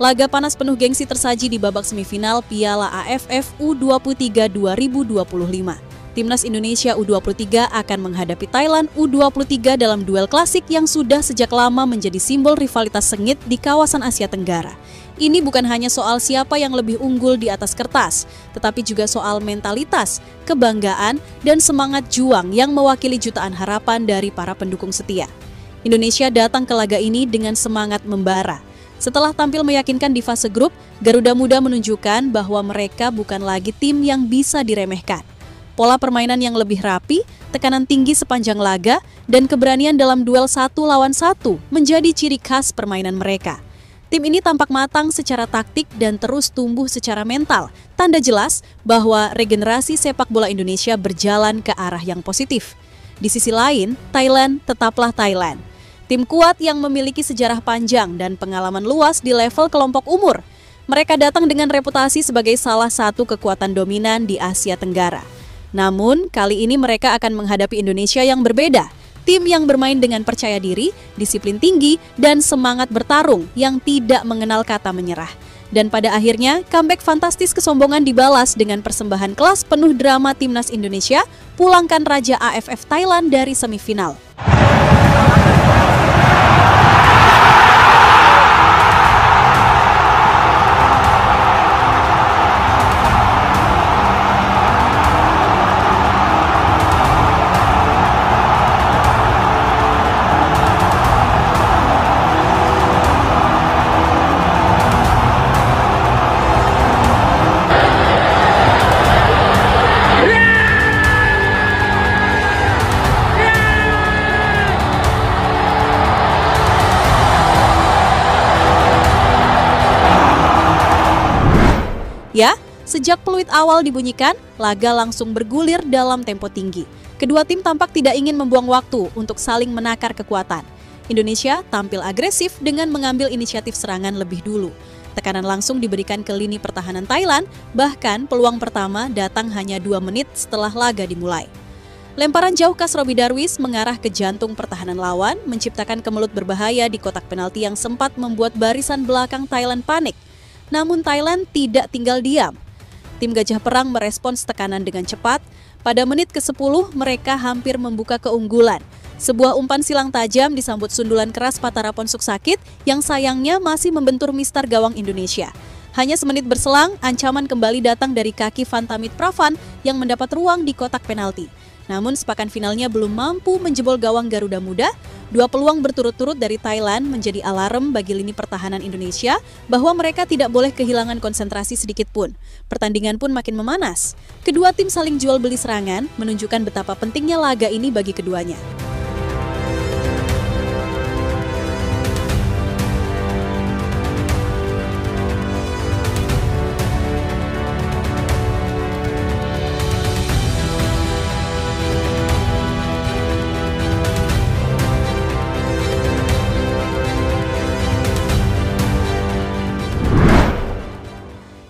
Laga panas penuh gengsi tersaji di babak semifinal Piala AFF U23 2025. Timnas Indonesia U23 akan menghadapi Thailand U23 dalam duel klasik yang sudah sejak lama menjadi simbol rivalitas sengit di kawasan Asia Tenggara. Ini bukan hanya soal siapa yang lebih unggul di atas kertas, tetapi juga soal mentalitas, kebanggaan, dan semangat juang yang mewakili jutaan harapan dari para pendukung setia. Indonesia datang ke laga ini dengan semangat membara. Setelah tampil meyakinkan di fase grup, Garuda Muda menunjukkan bahwa mereka bukan lagi tim yang bisa diremehkan. Pola permainan yang lebih rapi, tekanan tinggi sepanjang laga, dan keberanian dalam duel 1 lawan 1 menjadi ciri khas permainan mereka. Tim ini tampak matang secara taktik dan terus tumbuh secara mental, tanda jelas bahwa regenerasi sepak bola Indonesia berjalan ke arah yang positif. Di sisi lain, Thailand tetaplah Thailand. Tim kuat yang memiliki sejarah panjang dan pengalaman luas di level kelompok umur. Mereka datang dengan reputasi sebagai salah satu kekuatan dominan di Asia Tenggara. Namun, kali ini mereka akan menghadapi Indonesia yang berbeda. Tim yang bermain dengan percaya diri, disiplin tinggi, dan semangat bertarung yang tidak mengenal kata menyerah. Dan pada akhirnya, comeback fantastis kesombongan dibalas dengan persembahan kelas penuh drama Timnas Indonesia, pulangkan Raja AFF Thailand dari semifinal. Ya, sejak peluit awal dibunyikan, laga langsung bergulir dalam tempo tinggi. Kedua tim tampak tidak ingin membuang waktu untuk saling menakar kekuatan. Indonesia tampil agresif dengan mengambil inisiatif serangan lebih dulu. Tekanan langsung diberikan ke lini pertahanan Thailand, bahkan peluang pertama datang hanya 2 menit setelah laga dimulai. Lemparan jauh khas Robby Darwish mengarah ke jantung pertahanan lawan, menciptakan kemelut berbahaya di kotak penalti yang sempat membuat barisan belakang Thailand panik. Namun Thailand tidak tinggal diam. Tim Gajah Perang merespons tekanan dengan cepat. Pada menit ke-10 mereka hampir membuka keunggulan. Sebuah umpan silang tajam disambut sundulan keras Patara Ponsuk Sakit yang sayangnya masih membentur mister gawang Indonesia. Hanya semenit berselang, ancaman kembali datang dari kaki Vantamit Pravan yang mendapat ruang di kotak penalti. Namun sepakan finalnya belum mampu menjebol gawang Garuda Muda. 2 peluang berturut-turut dari Thailand menjadi alarm bagi lini pertahanan Indonesia bahwa mereka tidak boleh kehilangan konsentrasi sedikit pun. Pertandingan pun makin memanas. Kedua tim saling jual beli serangan, menunjukkan betapa pentingnya laga ini bagi keduanya.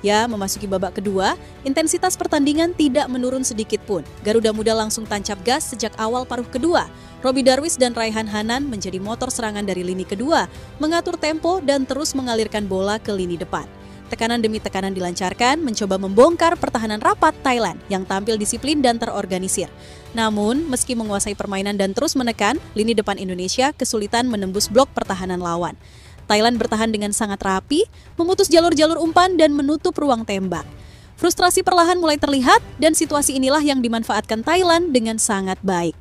Ya, memasuki babak kedua, intensitas pertandingan tidak menurun sedikit pun. Garuda Muda langsung tancap gas sejak awal paruh kedua. Robby Darwish dan Raihan Hanan menjadi motor serangan dari lini kedua, mengatur tempo dan terus mengalirkan bola ke lini depan. Tekanan demi tekanan dilancarkan, mencoba membongkar pertahanan rapat Thailand yang tampil disiplin dan terorganisir. Namun, meski menguasai permainan dan terus menekan, lini depan Indonesia kesulitan menembus blok pertahanan lawan. Thailand bertahan dengan sangat rapi, memutus jalur-jalur umpan dan menutup ruang tembak. Frustrasi perlahan mulai terlihat dan situasi inilah yang dimanfaatkan Thailand dengan sangat baik.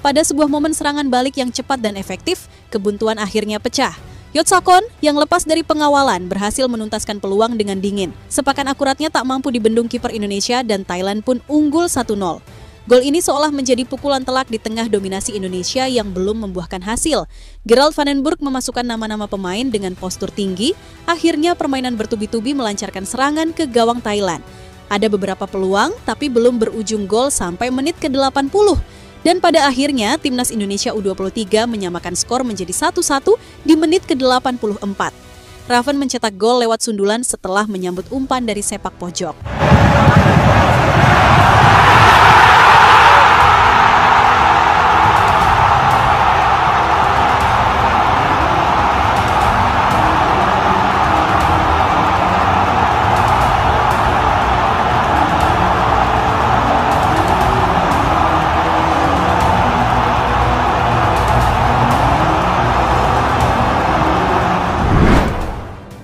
Pada sebuah momen serangan balik yang cepat dan efektif, kebuntuan akhirnya pecah. Yotsakon yang lepas dari pengawalan berhasil menuntaskan peluang dengan dingin. Sepakan akuratnya tak mampu dibendung kiper Indonesia dan Thailand pun unggul 1-0. Gol ini seolah menjadi pukulan telak di tengah dominasi Indonesia yang belum membuahkan hasil. Gerald Vandenburg memasukkan nama-nama pemain dengan postur tinggi, akhirnya permainan bertubi-tubi melancarkan serangan ke gawang Thailand. Ada beberapa peluang, tapi belum berujung gol sampai menit ke-80. Dan pada akhirnya, Timnas Indonesia U23 menyamakan skor menjadi 1-1 di menit ke-84. Raven mencetak gol lewat sundulan setelah menyambut umpan dari sepak pojok.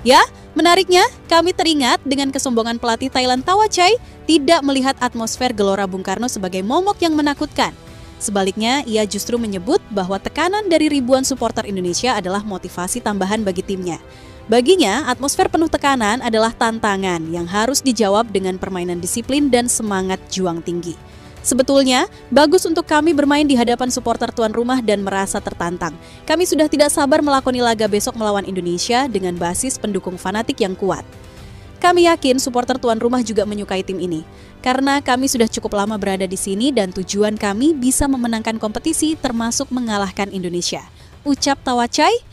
Ya, menariknya, kami teringat dengan kesombongan pelatih Thailand Thawachai tidak melihat atmosfer Gelora Bung Karno sebagai momok yang menakutkan. Sebaliknya, ia justru menyebut bahwa tekanan dari ribuan supporter Indonesia adalah motivasi tambahan bagi timnya. Baginya, atmosfer penuh tekanan adalah tantangan yang harus dijawab dengan permainan disiplin dan semangat juang tinggi. Sebetulnya, bagus untuk kami bermain di hadapan supporter tuan rumah dan merasa tertantang. Kami sudah tidak sabar melakoni laga besok melawan Indonesia dengan basis pendukung fanatik yang kuat. Kami yakin supporter tuan rumah juga menyukai tim ini. Karena kami sudah cukup lama berada di sini dan tujuan kami bisa memenangkan kompetisi termasuk mengalahkan Indonesia. Ucap Thawachai.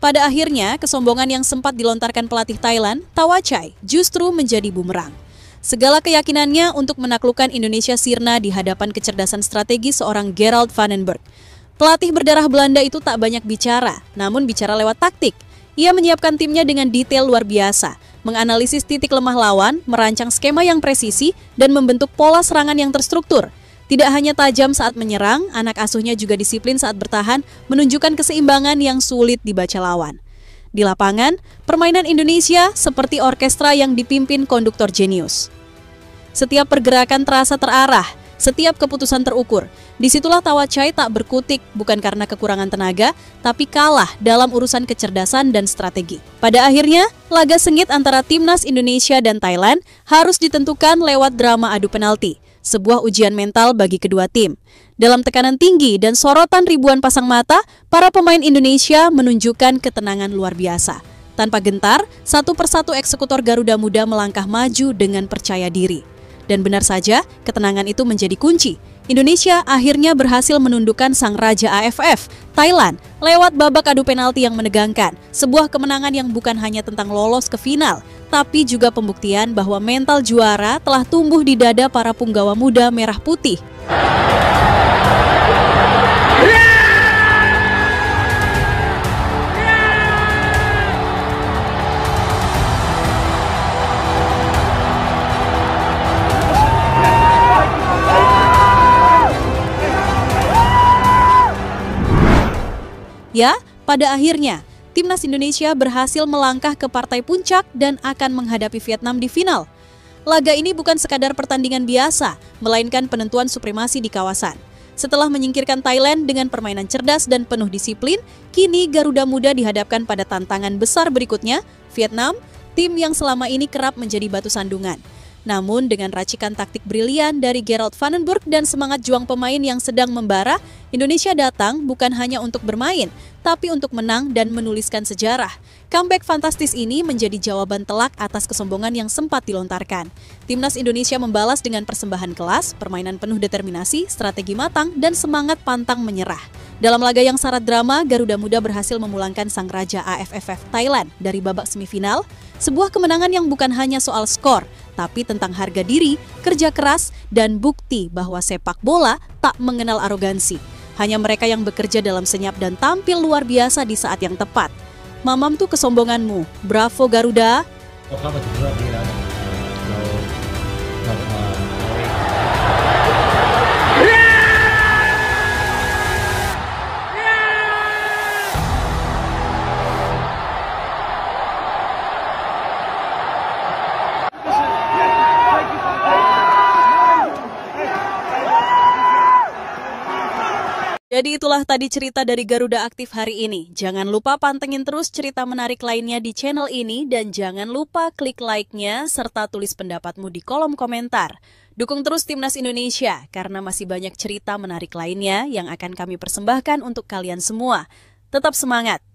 Pada akhirnya, kesombongan yang sempat dilontarkan pelatih Thailand, Thawachai, justru menjadi bumerang. Segala keyakinannya untuk menaklukkan Indonesia sirna di hadapan kecerdasan strategi seorang Gerald van den Berg. Pelatih berdarah Belanda itu tak banyak bicara, namun bicara lewat taktik. Ia menyiapkan timnya dengan detail luar biasa, menganalisis titik lemah lawan, merancang skema yang presisi, dan membentuk pola serangan yang terstruktur. Tidak hanya tajam saat menyerang, anak asuhnya juga disiplin saat bertahan, menunjukkan keseimbangan yang sulit dibaca lawan. Di lapangan, permainan Indonesia seperti orkestra yang dipimpin konduktor jenius. Setiap pergerakan terasa terarah, setiap keputusan terukur. Disitulah Thawachai tak berkutik bukan karena kekurangan tenaga, tapi kalah dalam urusan kecerdasan dan strategi. Pada akhirnya, laga sengit antara timnas Indonesia dan Thailand harus ditentukan lewat drama adu penalti. Sebuah ujian mental bagi kedua tim. Dalam tekanan tinggi dan sorotan ribuan pasang mata, para pemain Indonesia menunjukkan ketenangan luar biasa. Tanpa gentar, satu persatu eksekutor Garuda Muda melangkah maju dengan percaya diri. Dan benar saja, ketenangan itu menjadi kunci. Indonesia akhirnya berhasil menundukkan sang raja AFF, Thailand, lewat babak adu penalti yang menegangkan. Sebuah kemenangan yang bukan hanya tentang lolos ke final, tapi juga pembuktian bahwa mental juara telah tumbuh di dada para punggawa muda merah putih. Ya, pada akhirnya, timnas Indonesia berhasil melangkah ke partai puncak dan akan menghadapi Vietnam di final. Laga ini bukan sekadar pertandingan biasa, melainkan penentuan supremasi di kawasan. Setelah menyingkirkan Thailand dengan permainan cerdas dan penuh disiplin, kini Garuda Muda dihadapkan pada tantangan besar berikutnya, Vietnam, tim yang selama ini kerap menjadi batu sandungan. Namun dengan racikan taktik brilian dari Gerald van den Berg dan semangat juang pemain yang sedang membara, Indonesia datang bukan hanya untuk bermain, tapi untuk menang dan menuliskan sejarah. Comeback fantastis ini menjadi jawaban telak atas kesombongan yang sempat dilontarkan. Timnas Indonesia membalas dengan persembahan kelas, permainan penuh determinasi, strategi matang, dan semangat pantang menyerah. Dalam laga yang syarat drama, Garuda Muda berhasil memulangkan sang raja AFF Thailand dari babak semifinal, sebuah kemenangan yang bukan hanya soal skor, tapi tentang harga diri, kerja keras, dan bukti bahwa sepak bola tak mengenal arogansi. Hanya mereka yang bekerja dalam senyap dan tampil luar biasa di saat yang tepat. Mamam tuh kesombonganmu. Bravo Garuda. เข้ามาถึงรอบนี้แล้วเนี่ยเรามา Jadi itulah tadi cerita dari Garuda Aktif hari ini. Jangan lupa pantengin terus cerita menarik lainnya di channel ini dan jangan lupa klik like-nya serta tulis pendapatmu di kolom komentar. Dukung terus Timnas Indonesia karena masih banyak cerita menarik lainnya yang akan kami persembahkan untuk kalian semua. Tetap semangat!